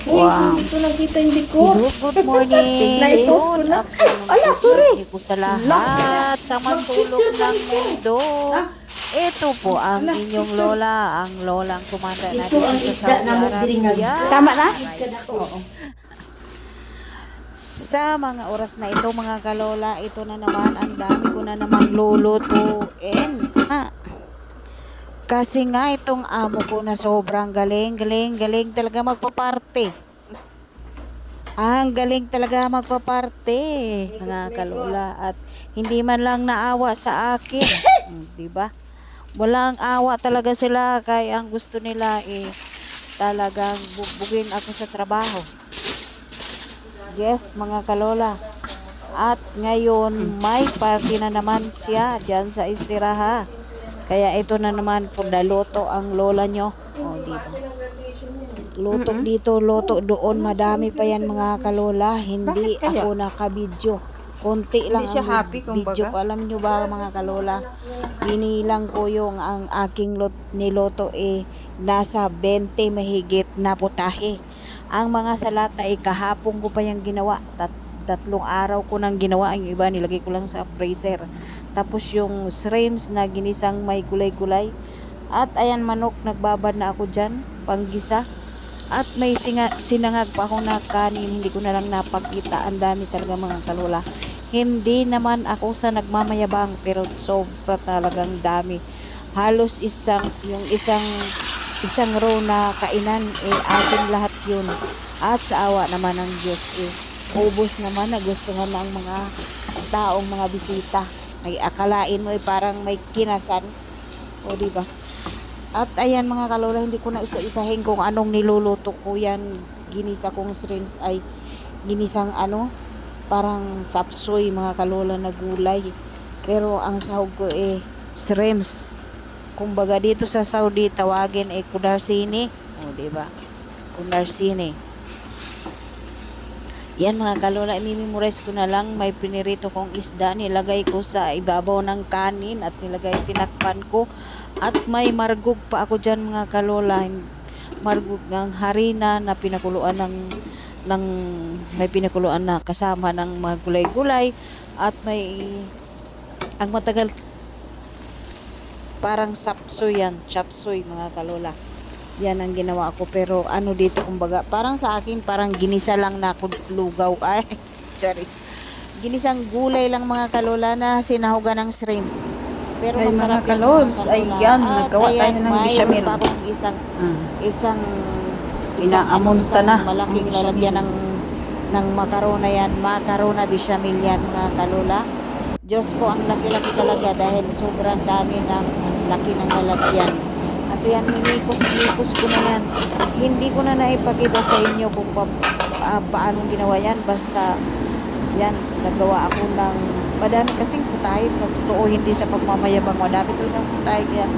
Wow. Hindi ko nakita yung dekor. Good morning. Na-post ko na. Ay, sorry. Po sa lahat sa masulok ng mundo. Ito po ang inyong lola, ang lolang kumanda na Ito ang dito isda sa Saudi na magdiringag. Arabia. Tama na? Oo. Sa mga oras na ito mga kalola, ito na naman, ang dami ko na naman lulutuin. Kasi nga itong amo ko na sobrang galing talaga magpaparte. Ang galing talaga magpaparte, mga kalola. At hindi man lang naawa sa akin. Di ba? Walang awa talaga sila, kaya ang gusto nila talagang bugbugin ako sa trabaho. Yes, mga kalola. At ngayon may party na naman siya dyan sa istiraha. Kaya ito na naman po, luto ang lola nyo. O, di ba? Luto dito, luto doon. Madami pa yan mga kalola. Hindi ako nakabidyo. Konti lang Hindi siya ang happy, video ko. kumbaga. Alam nyo ba mga kalola? Binilang ko yung ang aking niloto nasa 20 mahigit na putahe. Ang mga salata kahapon ko pa yung ginawa. Tatlong araw ko nang ginawa. Ang iba nilagay ko lang sa freezer. Tapos yung shrimps na ginisang may gulay-gulay. At ayan, manok, nagbabad na ako dyan, panggisa. At may sinangag pa ako na kanin, hindi ko na lang napakita. Ang dami talaga mga kalola. Hindi naman ako sa nagmamayabang, pero sobra talagang dami. Halos isang row na kainan, atin lahat yun. At sa awa naman ng Diyos, ubos naman, nagustuhan ng mga taong mga bisita. Ay akalain mo parang may kinasan. O di ba? At ayan mga kalola, hindi ko na isa-isahin kung anong niluluto ko yan. Ginisa kong shrimps ay ginisang parang sapsoy mga kalola na gulay. Pero ang sahog ko shrimps. Kumbaga dito sa Saudi tawagin kudarsini. O di ba? Kudarsini. Yan mga kalola, imimemorize ko na lang. May pinirito kong isda, nilagay ko sa ibabaw ng kanin at tinakpan ko. At may margog pa ako dyan mga kalola. Margog ng harina na pinakuluan may pinakuluan na kasama ng mga gulay-gulay. At ang matagal, parang sapsoy yan, chapsoy mga kalola. Yan ang ginawa ko, pero dito kumbaga parang sa akin parang ginisa lang na lugaw ay charis, ginisang gulay lang mga kalola na sinahugan ng shrimps, pero Ay, masarap mga yan kalols, mga kalola. ayan, At naggawa tayo ng bechamel. pa akong isang Inaamunta na malaking ang lalagyan ng makarona yan, makarona bechamel yan mga kalola. Diyos ko, ang laki-laki talaga dahil sobrang dami ng laki ng lalagyan. At yan, nilikos ko na yan. Hindi ko na naipakita sa inyo kung paano ginawa yan. Basta, yan, nagawa ako ng madami kasing putahe. Sa totoo, hindi sa pagmamayabang. Madami talagang putahe. Kaya,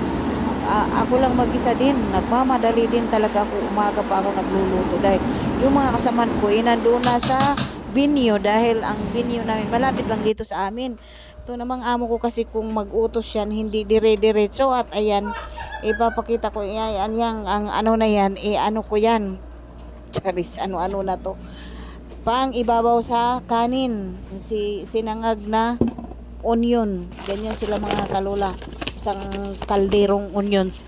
ako lang mag-isa din. Nagmamadali din talaga ako. Umaga pa ako nagluluto. Dahil yung mga kasaman ko, nandoon na sa venue. Dahil ang venue namin, malapit lang dito sa amin. Ito namang amo ko kasi kung mag-utos yan, hindi dire-diretso. At ayan, ipapakita ko yan, ang na yan, ano ko yan. Charis, ano na to. Pang ibabaw sa kanin, sinangag na onion. Ganyan sila mga kalola. Isang kalderong onions.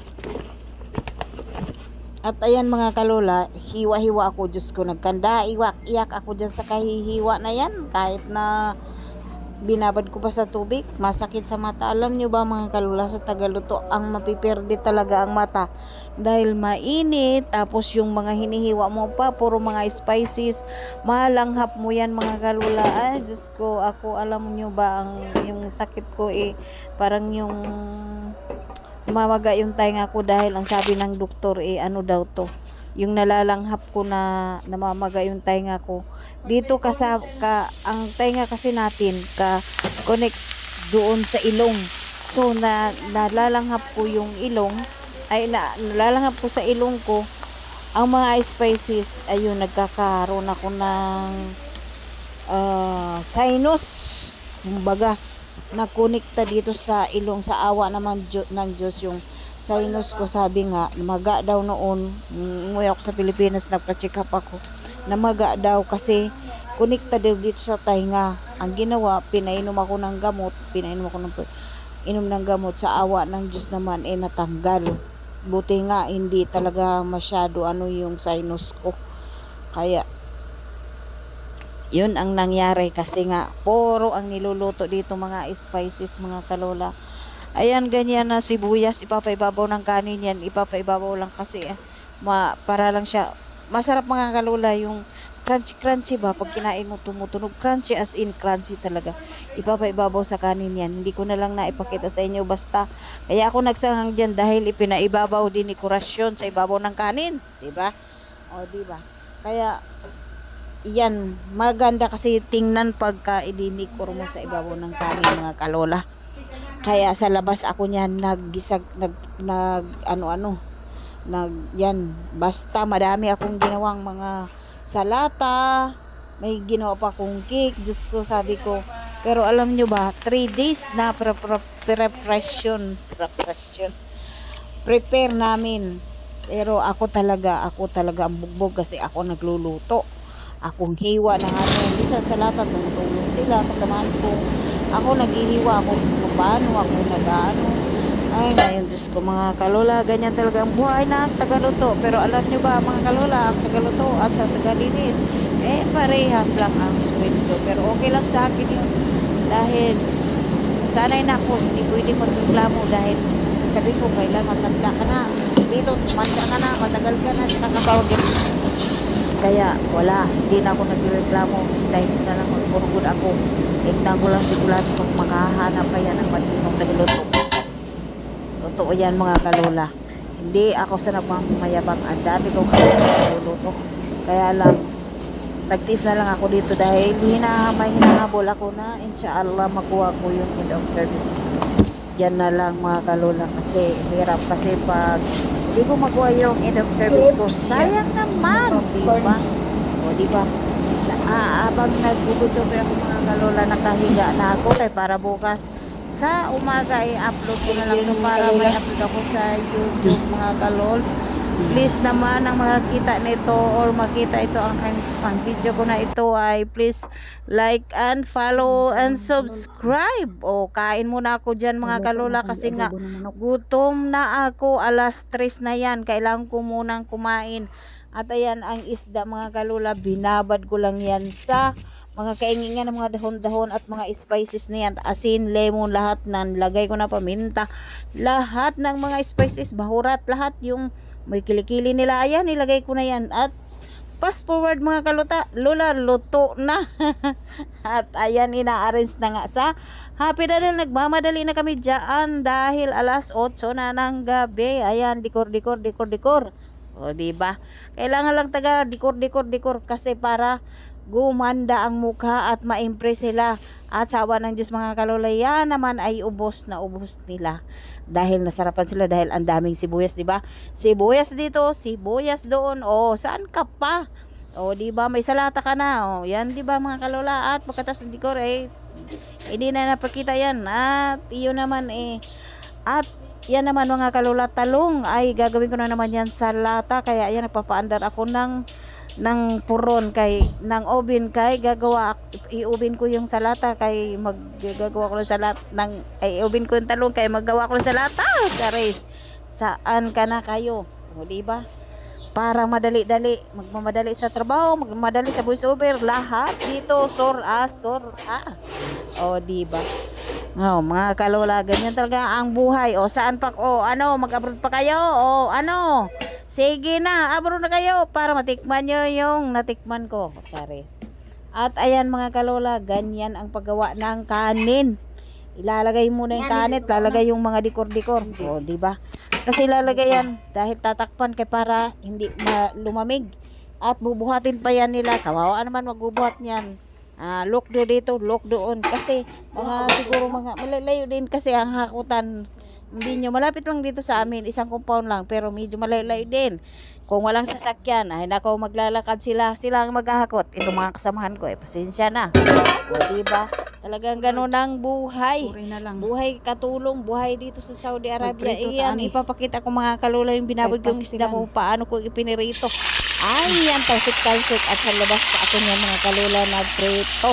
At ayan mga kalola, hiwa-hiwa ako. Diyos ko, nagkanda, iyak ako dyan sa kahihiwa na yan. Kahit na binabad ko pa sa tubig, masakit sa mata. Alam nyo ba mga kalula, sa tagaluto ang mapiperde talaga ang mata dahil mainit, tapos yung mga hinihiwa mo pa puro mga spices, malanghap mo yan mga kalula. Ay Diyos ko, ako alam nyo ba yung sakit ko parang yung mamaga yung tainga ko dahil ang sabi ng doktor ano daw to, yung nalalanghap ko na namamaga yung tainga ko dito ang tainga kasi natin connect doon sa ilong. So nalalanghap ko yung ilong, nalalanghap ko sa ilong ko ang mga spices. Ayun, nagkakaroon ako ng sinus, kumbaga nakonekta dito sa ilong. Sa awa naman ng Diyos, yung sinus ko, sabi nga, namaga daw noon. Umuwi ako sa Pilipinas, nagpa-check up ako. Namaga daw kasi kunikta daw dito sa tainga. Ang ginawa, pinainom ako ng gamot, inom ng gamot, sa awa ng Diyos naman, natanggal. Buti nga, hindi talaga masyado yung sinus ko. Kaya, yun ang nangyari kasi nga, puro ang niluluto dito mga spices, mga kalola. Ayan, ganyan na sibuyas, ipapaibabaw ng kanin yan, ipapaibabaw lang kasi para lang siya, masarap mga kalola, yung crunchy ba, pag kinain mo tumutunog, crunchy as in crunchy talaga. Ipapaibabaw sa kanin yan, hindi ko na lang naipakita sa inyo basta. Kaya ako nagsangang dyan dahil ipinaibabaw din ni dekorasyon sa ibabaw ng kanin, diba? O diba? Kaya, yan, maganda kasi tingnan pagka idinikor mo sa ibabaw ng kanin mga kalola. Kaya sa labas ako niyan yan, basta madami akong ginawang mga salata, may ginawa pa akong cake, Diyos ko, sabi ko. Pero alam nyo ba, 3 days na prepare namin. Pero ako talaga ang bugbog kasi ako nagluluto. Akong hiwa ng bisan sa lata, tumutulong sila, kasamahan ko. Ako naghihiwa, ako paano, ako nag-ano. Ay, ngayon, Diyos ko, mga kalola, ganyan talaga ang buhay ng tagaluto. Pero alam nyo ba, mga kalola, ang tagaluto at sa tagalinis, parehas lang ang sweldo. Pero okay lang sa akin yun. Dahil, sanay na ako, hindi pwede magreklamo dahil sasabihin ko, kailan matanda ka na. Dito, tumanda ka na, matagal ka na, nakakabawag yun. Kaya wala, hindi na ako nagreklamo. Dahil na lang magpurugod ako. Tignan ko lang si Kulas kung makahanap pa yan ng matinong tagaluto. Totoo yan mga kalola. Hindi ako sa nagmamayabang. Ang dami kong tagaluto. Kaya lang, nagtiis na lang ako dito dahil hinahabol ako na inshallah makuha ko yung end of service. Diyan na lang mga kalola kasi hirap kasi pag hindi ko makuha yung end of service ko, sayang naman, diba? O diba? Abang nagbubusog ako mga kalola, nakahiga na ako kay para bukas sa umaga i-upload ko na lang ito para may upload ako sa YouTube mga kalols. Please naman ang makakita nito or makita ito ang video ko na ito ay please like and follow and subscribe. O kain muna ako dyan mga kalola kasi nga gutom na ako, alas 3 na yan, kailangan ko munang kumain. At ayan ang isda mga kalola, binabad ko lang yan sa mga kaingingan ng mga dahon-dahon at mga spices na yan, asin, lemon, lahat nan lagay ko na paminta, lahat ng mga spices, bahurat, lahat yung may kilikili nila, ayan, nilagay ko na yan. At fast forward mga lola, luto na. At ayan, ina-arrange na nga sa happy dahil nagmamadali na kami dyan dahil alas 8 na ng gabi. Ayan, dekor. O diba? Kailangan lang taga dekor kasi para gumanda ang mukha at ma-impress sila. At sa awa ng Diyos mga kalola, yan naman ay ubos na ubos nila. Dahil nasarapan sila dahil ang daming sibuyas, diba? Sibuyas dito, sibuyas doon. O, saan ka pa? O, diba? May salata ka na. O, yan, diba mga kalola? At pagkatas ng dekor, hindi na napakita yan. At, iyon naman, at, yan naman mga kalola, talong ay gagawin ko na naman yan sa lata. Kaya, ayan, nagpapaandar ako ng puron ng oven kay i-oven ko yung salata kay maggagawa ko ng salat i-oven ko yung talong kay maggawa ko ng salata. Guys, saan ka na kayo? O diba? Para madali-dali, magmamadali sa trabaho, magmamadali sa voice over, lahat dito o diba? Mga kalola, ganyan talaga ang buhay. O saan pa, mag-abroad pa kayo? O sige na, abroad na kayo para matikman nyo yung natikman ko. Charis. At ayan mga kalola, ganyan ang paggawa ng kanin. Ilalagay muna yung kanin, lalagay yung mga dekor-dekor. O, diba? Kasi ilalagay yan dahil tatakpan kay para hindi lumamig. At bubuhatin pa yan nila. Kawawa naman magbubuhat niyan. Look do dito, look doon. Kasi siguro malalayo din kasi ang hakutan. Hindi nyo, malapit lang dito sa amin, isang compound lang, pero medyo malayo din. kung walang sasakyan, ay nako maglalakad sila. Sila ang maghahakot. Itong mga kasamahan ko, pasensya na. O, diba? Talagang ganun ang buhay. Sorry na lang. Buhay katulong, buhay dito sa Saudi Arabia. Magprito Iyan, taani. ipapakita ko mga kalula yung binabod Kahit yung isda pastilan. ko, paano ko ipinirito. Ay, yan, talsik-talsik. At sa labas pa ako niya mga kalula nagprito.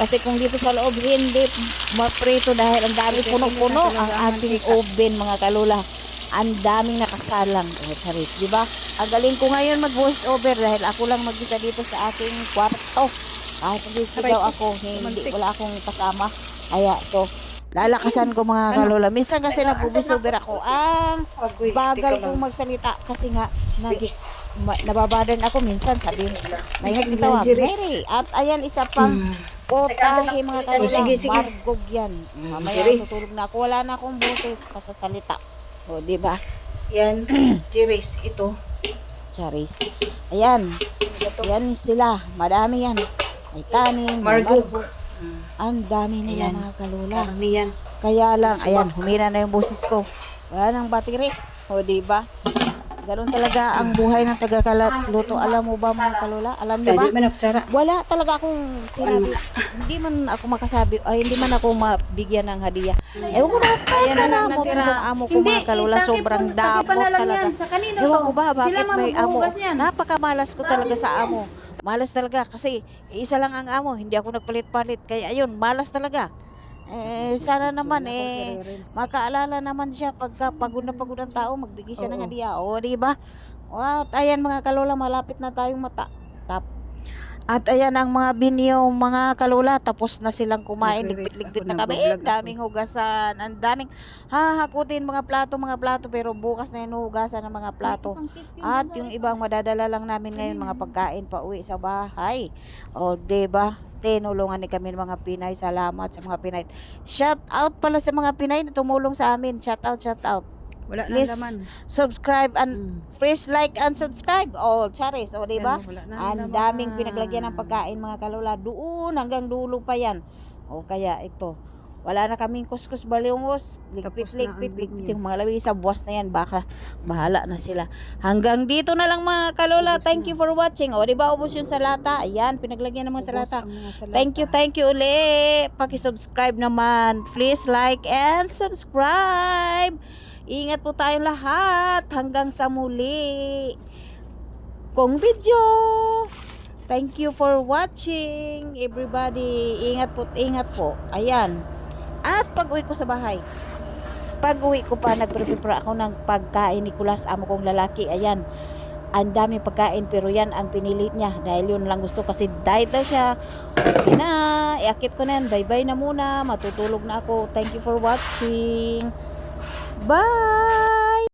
Kasi kung dito sa loob, hindi maprito dahil ang dami punong-puno ang ating oven mga kalula. Ang daming nakasalang. Oh, charis, di ba? Ang galing ko ngayon mag-voice over dahil ako lang mag-isa dito sa aking kwarto. Kahit nagsigaw ako, hindi, wala akong kasama. Kaya, so, lalakasan ko mga kalula. Minsan kasi nag-voice over ako. Ang bagal kong magsalita kasi nga, nababadan ako minsan sabihin, may hagitawa, Mary. At ayan, isa pang potahe mga kalula. Sige. Margog yan. Mamaya tutulog na ako. Wala na akong boses kasasalita. O, di ba? Yan, Jiris, ito. Charis. Ayan. Ayan sila. Madami yan. May kanin, may Margog. margog. Ang dami nila Ayan. mga kalula. Karni yan. Kaya lang, ayan, humina na yung boses ko. Wala nang battery. O, di ba? Ganun talaga ang buhay ng taga-kalat luto. Alam mo ba mga kalula? Alam niyo ba? Tadi man ako tsara. Wala talaga akong sinabi. Hindi man ako makasabi, ay hindi man ako mabigyan ng hadiah. Ewan ko na, Ayan ka na na lang mo natira. itong amo ko mga kalula. Sobrang dabot talaga. Sa kanino Ewan to? ko ba, bakit Sila may amo? maghuhugas niyan. Napakamalas ko talaga sa amo. Malas talaga kasi isa lang ang amo. Hindi ako nagpalit-palit. Kaya ayun, malas talaga. Sana naman makaalala naman siya pagka pagod na pagod ang tao, magbigay siya ng hadiah. O, di ba? At ayan mga kalula, malapit na tayong At ayan ang mga binyo, mga kalula, tapos na silang kumain, ligpit-ligpit na kami. Daming hugasan, ang daming hahakutin mga plato, pero bukas na yung hugasan ng mga plato. At yung ibang madadala lang namin ngayon, mga pagkain pa uwi sa bahay. O, diba? Tinulungan ni kami ng mga Pinay. Salamat sa mga Pinay. Shout out pala sa mga Pinay na tumulong sa amin. Shout out. Wala nang Please laman. subscribe and please like and subscribe. Oh, charis. O, diba? Yan, wala nang Ang laman. daming pinaglagyan ng pagkain mga kalula. Doon hanggang dulo pa yan. O kaya ito. Wala na kaming kuskus baliungos. Ligpit yung mga lawi sa buwas na yan. Baka bahala na sila. Hanggang dito na lang mga kalula. Thank you for watching. O diba ubos yung salata? Ayan, pinaglagyan ng mga salata. Thank you uli. Paki-subscribe naman. Please like and subscribe. Ingat po tayong lahat. Hanggang sa muli kong video. Thank you for watching, everybody. Ingat po. Ayan. At pag-uwi ko sa bahay, pag-uwi ko pa, nagprepare ako ng pagkain ni Kulas, amo kong lalaki. Ayan. Ang daming pagkain, pero yan ang pinilit niya. Dahil yun lang gusto, kasi diet daw siya. Okay na. Iakit ko na yan. Bye-bye na muna. Matutulog na ako. Thank you for watching. Bye!